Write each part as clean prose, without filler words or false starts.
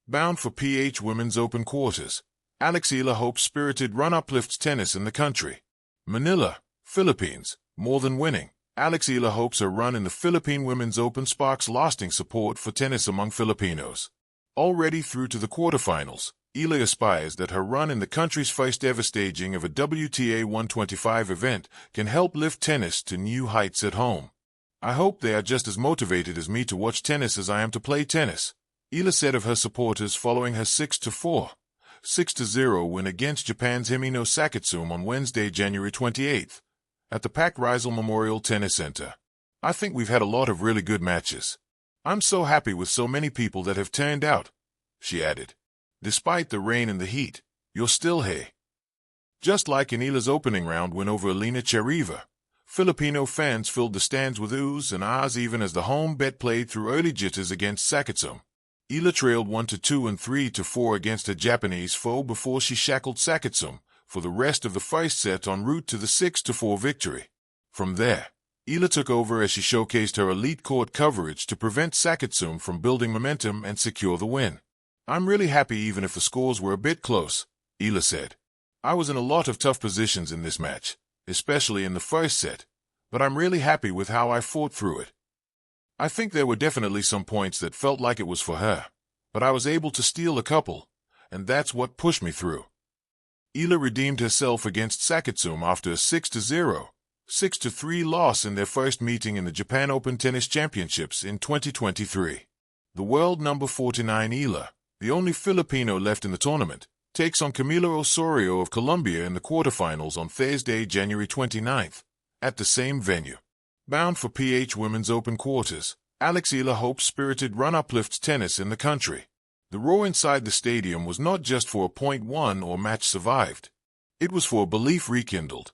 Bound for PH Women's Open quarters, Alex Eala hopes spirited run uplifts tennis in the country. Manila, Philippines. More than winning, Alex Eala hopes her run in the Philippine Women's Open sparks lasting support for tennis among Filipinos. Already through to the quarterfinals, Eala aspires that her run in the country's first ever staging of a WTA 125 event can help lift tennis to new heights at home. I hope they are just as motivated as me to watch tennis as I am to play tennis, Eala said of her supporters following her 6-4, 6-0 win against Japan's Himino Sakitsum on Wednesday, January 28th, at the Pac Rizal Memorial Tennis Center. I think we've had a lot of really good matches. I'm so happy with so many people that have turned out, she added. Despite the rain and the heat, you're still here. Just like in Eala's opening round win over Elena Chereva, Filipino fans filled the stands with oohs and ahs even as the home bet played through early jitters against Sakitsum. Eala trailed 1-2 and 3-4 against her Japanese foe before she shackled Sakitsum for the rest of the first set en route to the 6-4 victory. From there, Eala took over as she showcased her elite court coverage to prevent Sakitsum from building momentum and secure the win. I'm really happy even if the scores were a bit close, Eala said. I was in a lot of tough positions in this match, especially in the first set, but I'm really happy with how I fought through it. I think there were definitely some points that felt like it was for her, but I was able to steal a couple, and that's what pushed me through. Eala redeemed herself against Sakitsum after a 6-0, 6-3 loss in their first meeting in the Japan Open Tennis Championships in 2023. The world number 49 Eala, the only Filipino left in the tournament, takes on Camila Osorio of Colombia in the quarterfinals on Thursday, January 29th, at the same venue. Bound for PH Women's Open quarters, Alex Eala hopes spirited run uplifts tennis in the country. The roar inside the stadium was not just for a point won or match survived. It was for a belief rekindled.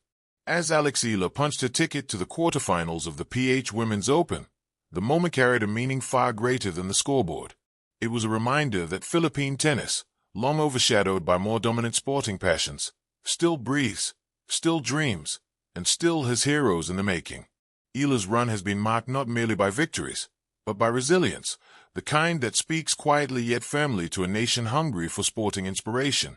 As Alex Eala punched her ticket to the quarterfinals of the PH Women's Open, the moment carried a meaning far greater than the scoreboard. It was a reminder that Philippine tennis, long overshadowed by more dominant sporting passions, still breathes, still dreams, and still has heroes in the making. Eala's run has been marked not merely by victories, but by resilience, the kind that speaks quietly yet firmly to a nation hungry for sporting inspiration.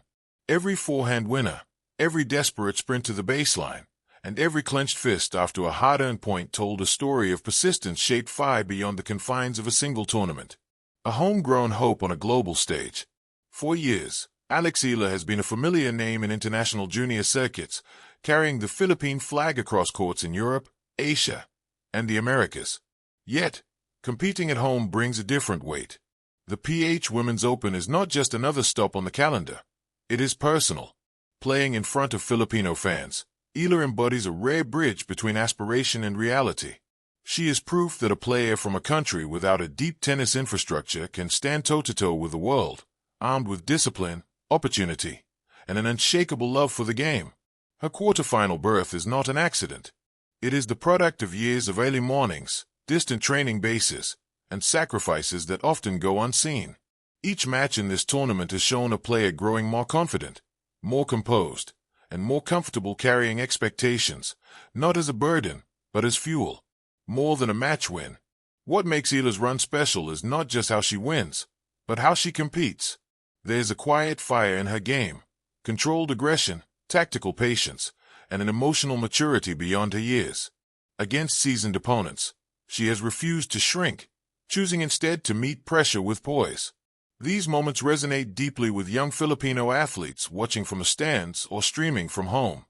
Every forehand winner, every desperate sprint to the baseline, and every clenched fist after a hard-earned point told a story of persistence shaped far beyond the confines of a single tournament. A homegrown hope on a global stage. For years, Alex Eala has been a familiar name in international junior circuits, carrying the Philippine flag across courts in Europe, Asia, and the Americas. Yet, competing at home brings a different weight. The PH Women's Open is not just another stop on the calendar. It is personal. Playing in front of Filipino fans, Eala embodies a rare bridge between aspiration and reality. She is proof that a player from a country without a deep tennis infrastructure can stand toe-to-toe with the world, armed with discipline, opportunity, and an unshakable love for the game. Her quarterfinal berth is not an accident. It is the product of years of early mornings, distant training bases, and sacrifices that often go unseen. Each match in this tournament has shown a player growing more confident, more composed, and more comfortable carrying expectations, not as a burden, but as fuel. More than a match win. What makes Eala's run special is not just how she wins, but how she competes. There's a quiet fire in her game, controlled aggression, tactical patience, and an emotional maturity beyond her years. Against seasoned opponents, she has refused to shrink, choosing instead to meet pressure with poise. These moments resonate deeply with young Filipino athletes watching from the stands or streaming from home.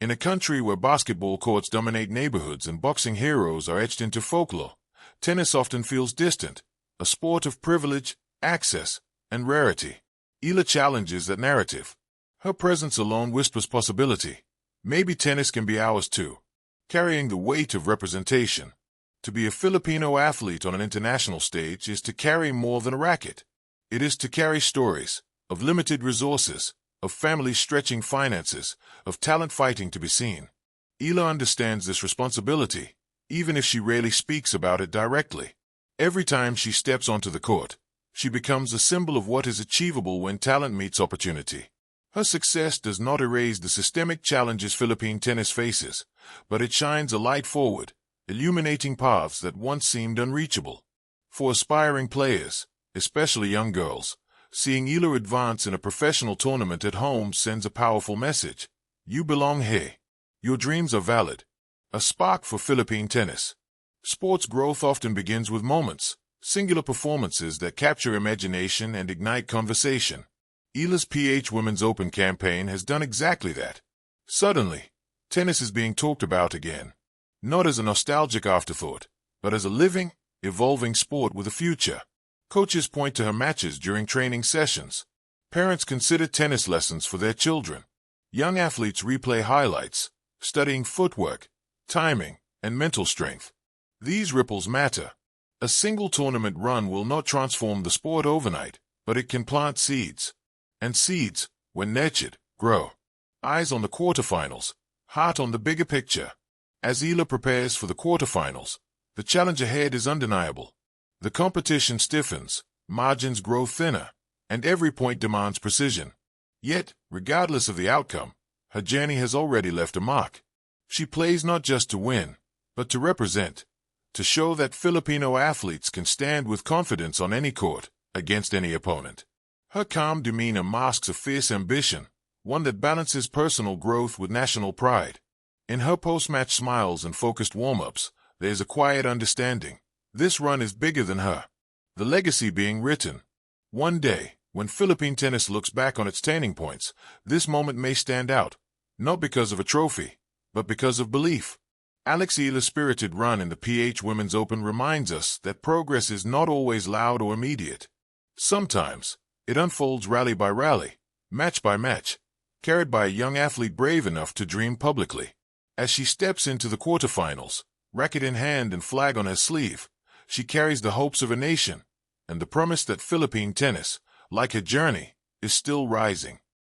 In a country where basketball courts dominate neighborhoods and boxing heroes are etched into folklore, tennis often feels distant, a sport of privilege, access, and rarity. Eala challenges that narrative. Her presence alone whispers possibility. Maybe tennis can be ours too, carrying the weight of representation. To be a Filipino athlete on an international stage is to carry more than a racket. It is to carry stories of limited resources, of families stretching finances, of talent fighting to be seen. Eala understands this responsibility, even if she rarely speaks about it directly. Every time she steps onto the court, she becomes a symbol of what is achievable when talent meets opportunity. Her success does not erase the systemic challenges Philippine tennis faces, but it shines a light forward, illuminating paths that once seemed unreachable. For aspiring players, especially young girls, Seeing Eala advance in a professional tournament at home sends a powerful message. You belong here. Your dreams are valid. A spark for Philippine tennis. Sports growth often begins with moments, singular performances that capture imagination and ignite conversation. Eala's PH Women's Open campaign has done exactly that. Suddenly, tennis is being talked about again. Not as a nostalgic afterthought, but as a living, evolving sport with a future. Coaches point to her matches during training sessions. Parents consider tennis lessons for their children. Young athletes replay highlights, studying footwork, timing, and mental strength. These ripples matter. A single tournament run will not transform the sport overnight, but it can plant seeds. And seeds, when nurtured, grow. Eyes on the quarterfinals, heart on the bigger picture. As Eala prepares for the quarterfinals, the challenge ahead is undeniable. The competition stiffens, margins grow thinner, and every point demands precision. Yet, regardless of the outcome, her journey has already left a mark. She plays not just to win, but to represent, to show that Filipino athletes can stand with confidence on any court, against any opponent. Her calm demeanor masks a fierce ambition, one that balances personal growth with national pride. In her post-match smiles and focused warm-ups, there is a quiet understanding. This run is bigger than her. The legacy being written. One day, when Philippine tennis looks back on its turning points, this moment may stand out, not because of a trophy, but because of belief. Alex Eala's spirited run in the PH Women's Open reminds us that progress is not always loud or immediate. Sometimes, it unfolds rally by rally, match by match, carried by a young athlete brave enough to dream publicly. As she steps into the quarterfinals, racket in hand and flag on her sleeve, she carries the hopes of a nation and the promise that Philippine tennis, like her journey, is still rising.